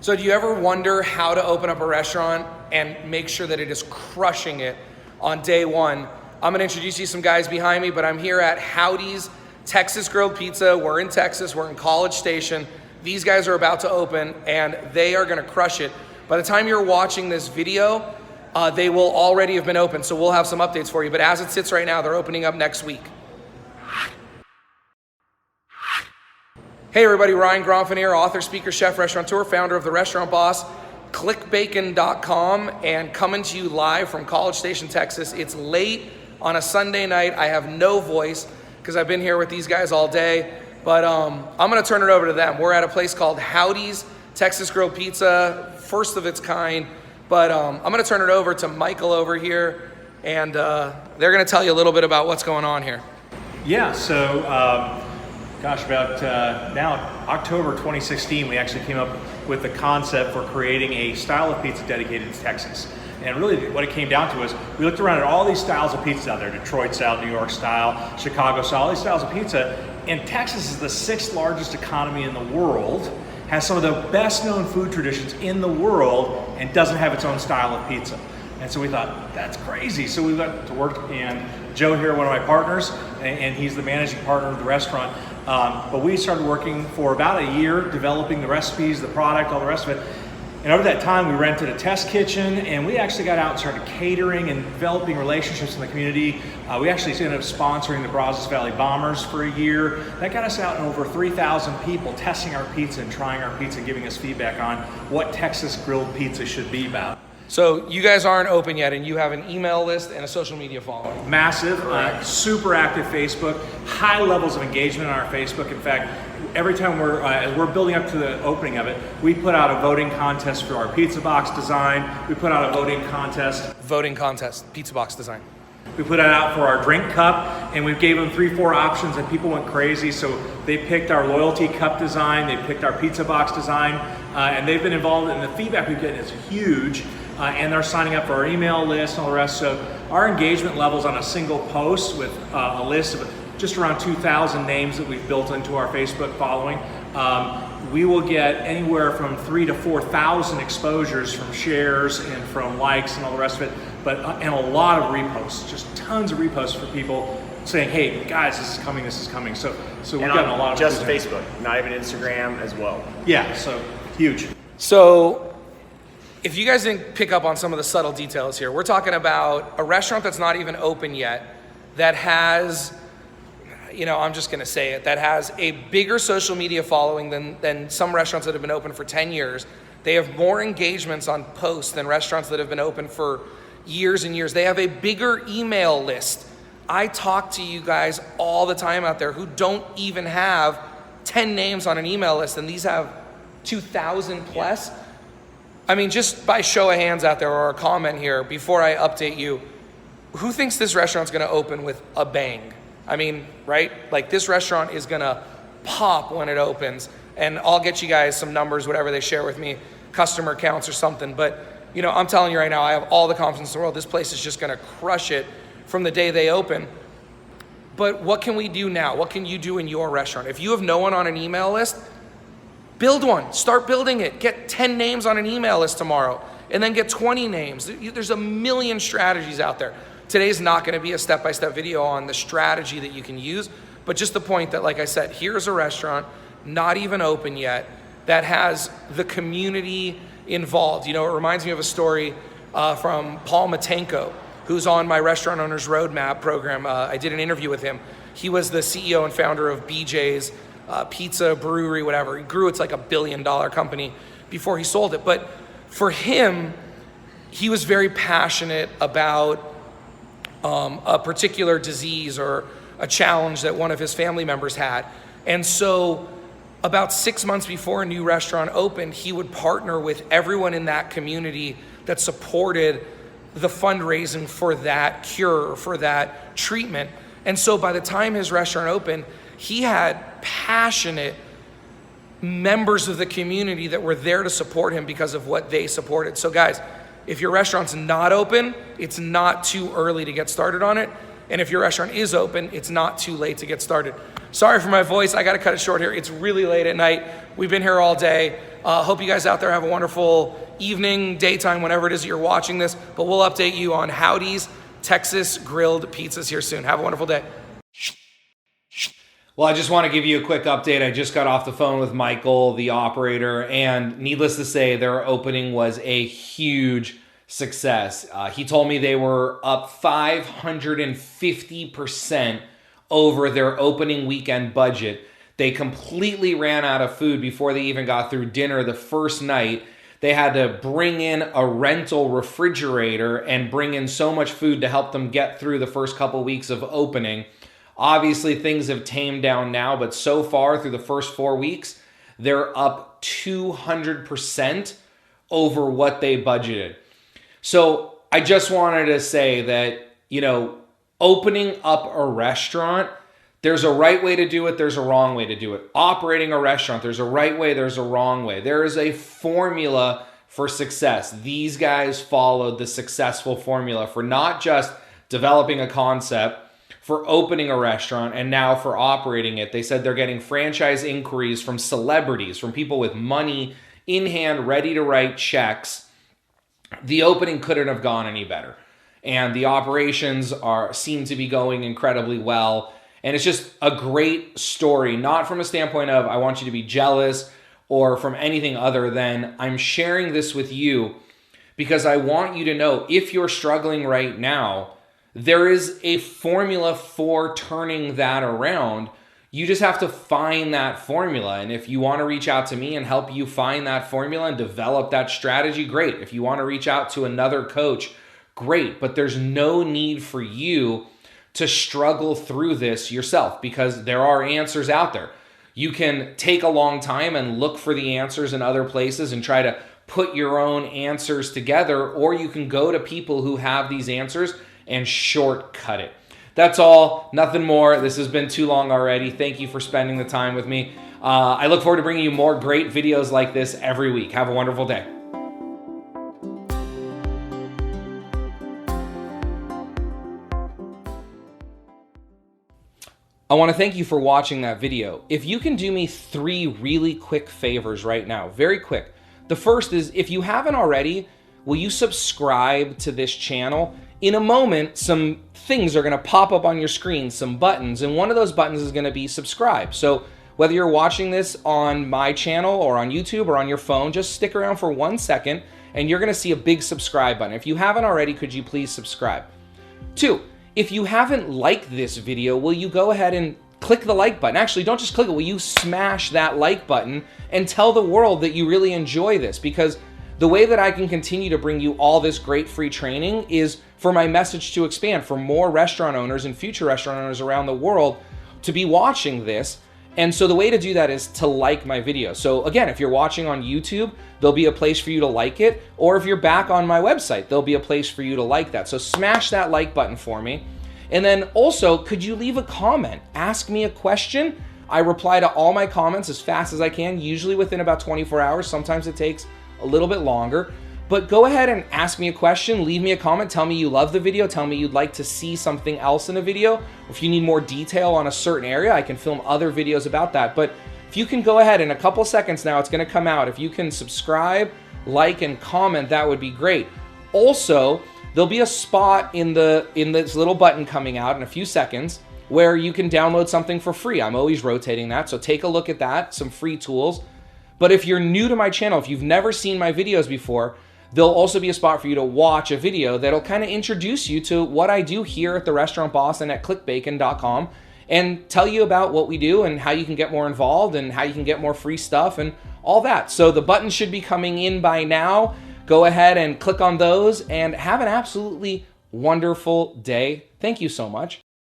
So do you ever wonder how to open up a restaurant and make sure that it is crushing it on day one? I'm gonna introduce you to some guys behind me, but I'm here at Howdy's Texas Grilled Pizza. We're in Texas, we're in College Station. These guys are about to open and they are gonna crush it. By the time you're watching this video, they will already have been open, so we'll have some updates for you. But as it sits right now, they're opening up next week. Hey everybody, Ryan Gromfin here, author, speaker, chef, restaurateur, founder of The Restaurant Boss, clickbacon.com, and coming to you live from College Station, Texas. It's late on a Sunday night. I have no voice because I've been here with these guys all day, but I'm gonna turn it over to them. We're at a place called Howdy's Texas Grilled Pizza, first of its kind, but I'm gonna turn it over to Michael over here, and they're gonna tell you a little bit about what's going on here. Yeah, so about now October 2016, we actually came up with the concept for creating a style of pizza dedicated to Texas. And really what it came down to was we looked around at all these styles of pizza out there, Detroit style, New York style, Chicago style, all these styles of pizza. And Texas is the 6th largest economy in the world, has some of the best known food traditions in the world, and doesn't have its own style of pizza. And so we thought, that's crazy. So we went to work, and Joe here, one of my partners, and he's the managing partner of the restaurant. But we started working for about a year, developing the recipes, the product, all the rest of it. And over that time, we rented a test kitchen, and we actually got out and started catering and developing relationships in the community. We actually ended up sponsoring the Brazos Valley Bombers for a year. That got us out in over 3,000 people testing our pizza and trying our pizza and giving us feedback on what Texas grilled pizza should be about. So you guys aren't open yet, and you have an email list and a social media following. Massive, super active Facebook, high levels of engagement on our Facebook. In fact, every time as we're building up to the opening of it, we put out a voting contest for our pizza box design. We put out a voting contest, pizza box design. We put it out for our drink cup, and we gave them 3-4 options, and people went crazy. So they picked our loyalty cup design, they picked our pizza box design, and they've been involved, and the feedback we've gotten is huge. And they're signing up for our email list and all the rest. So our engagement levels on a single post with a list of just around 2,000 names that we've built into our Facebook following. We will get anywhere from 3,000 to 4,000 exposures from shares and from likes and all the rest of it, and a lot of reposts, just tons of reposts for people saying, hey guys, this is coming. So we've gotten a lot of just Facebook, not even Instagram as well. Yeah, so huge. So if you guys didn't pick up on some of the subtle details here, we're talking about a restaurant that's not even open yet, that has, I'm just gonna say it, that has a bigger social media following than some restaurants that have been open for 10 years. They have more engagements on posts than restaurants that have been open for years and years. They have a bigger email list. I talk to you guys all the time out there who don't even have 10 names on an email list, and these have 2,000 plus. Yeah. I mean, just by show of hands out there or a comment here before I update you, who thinks this restaurant's gonna open with a bang? I mean, right? Like, this restaurant is gonna pop when it opens, and I'll get you guys some numbers, whatever they share with me, customer counts or something. But, I'm telling you right now, I have all the confidence in the world. This place is just gonna crush it from the day they open. But what can we do now? What can you do in your restaurant? If you have no one on an email list, build one, start building it. Get 10 names on an email list tomorrow, and then get 20 names. There's a million strategies out there. Today's not gonna be a step-by-step video on the strategy that you can use, but just the point that, like I said, here's a restaurant, not even open yet, that has the community involved. It reminds me of a story from Paul Matenko, who's on my Restaurant Owners Roadmap program. I did an interview with him. He was the CEO and founder of BJ's, pizza, brewery, whatever. He grew, it's like $1 billion company before he sold it. But for him, he was very passionate about a particular disease or a challenge that one of his family members had. And so about 6 months before a new restaurant opened, he would partner with everyone in that community that supported the fundraising for that cure, for that treatment. And so by the time his restaurant opened, he had passionate members of the community that were there to support him because of what they supported. So guys, if your restaurant's not open, it's not too early to get started on it. And if your restaurant is open, it's not too late to get started. Sorry for my voice, I gotta cut it short here. It's really late at night. We've been here all day. Hope you guys out there have a wonderful evening, daytime, whenever it is you're watching this. But we'll update you on Howdy's Texas grilled pizzas here soon. Have a wonderful day. Well, I just want to give you a quick update. I just got off the phone with Michael, the operator, and needless to say, their opening was a huge success. He told me they were up 550% over their opening weekend budget. They completely ran out of food before they even got through dinner the first night. They had to bring in a rental refrigerator and bring in so much food to help them get through the first couple weeks of opening. Obviously, things have tamed down now, but so far through the first 4 weeks, they're up 200% over what they budgeted. So I just wanted to say that, opening up a restaurant, there's a right way to do it, there's a wrong way to do it. Operating a restaurant, there's a right way, there's a wrong way. There is a formula for success. These guys followed the successful formula for not just developing a concept, for opening a restaurant, and now for operating it. They said they're getting franchise inquiries from celebrities, from people with money in hand, ready to write checks. The opening couldn't have gone any better. And the operations seem to be going incredibly well. And it's just a great story, not from a standpoint of I want you to be jealous or from anything other than I'm sharing this with you because I want you to know if you're struggling right now, there is a formula for turning that around. You just have to find that formula. And if you want to reach out to me and help you find that formula and develop that strategy, great. If you want to reach out to another coach, great. But there's no need for you to struggle through this yourself because there are answers out there. You can take a long time and look for the answers in other places and try to put your own answers together, or you can go to people who have these answers and shortcut it. That's all, nothing more. This has been too long already. Thank you for spending the time with me. I look forward to bringing you more great videos like this every week. Have a wonderful day. I want to thank you for watching that video. If you can do me 3 really quick favors right now, very quick. The first is, if you haven't already, will you subscribe to this channel? In a moment, some things are going to pop up on your screen, some buttons, and one of those buttons is going to be subscribe. So whether you're watching this on my channel or on YouTube or on your phone, just stick around for 1 second and you're going to see a big subscribe button. If you haven't already, could you please subscribe? 2, if you haven't liked this video, will you go ahead and click the like button? Actually, don't just click it. Will you smash that like button and tell the world that you really enjoy this? Because the way that I can continue to bring you all this great free training is for my message to expand, for more restaurant owners and future restaurant owners around the world to be watching this. And so the way to do that is to like my video. So again, if you're watching on YouTube, there'll be a place for you to like it. Or if you're back on my website, there'll be a place for you to like that. So smash that like button for me. And then also, could you leave a comment? Ask me a question. I reply to all my comments as fast as I can, usually within about 24 hours. Sometimes it takes a little bit longer. But go ahead and ask me a question, leave me a comment, tell me you love the video, tell me you'd like to see something else in a video. If you need more detail on a certain area, I can film other videos about that. But if you can go ahead in a couple seconds now, it's gonna come out. If you can subscribe, like, and comment, that would be great. Also, there'll be a spot in this little button coming out in a few seconds where you can download something for free. I'm always rotating that, so take a look at that, some free tools. But if you're new to my channel, if you've never seen my videos before, there'll also be a spot for you to watch a video that'll kind of introduce you to what I do here at The Restaurant Boss and at clickbacon.com and tell you about what we do and how you can get more involved and how you can get more free stuff and all that. So the buttons should be coming in by now. Go ahead and click on those and have an absolutely wonderful day. Thank you so much.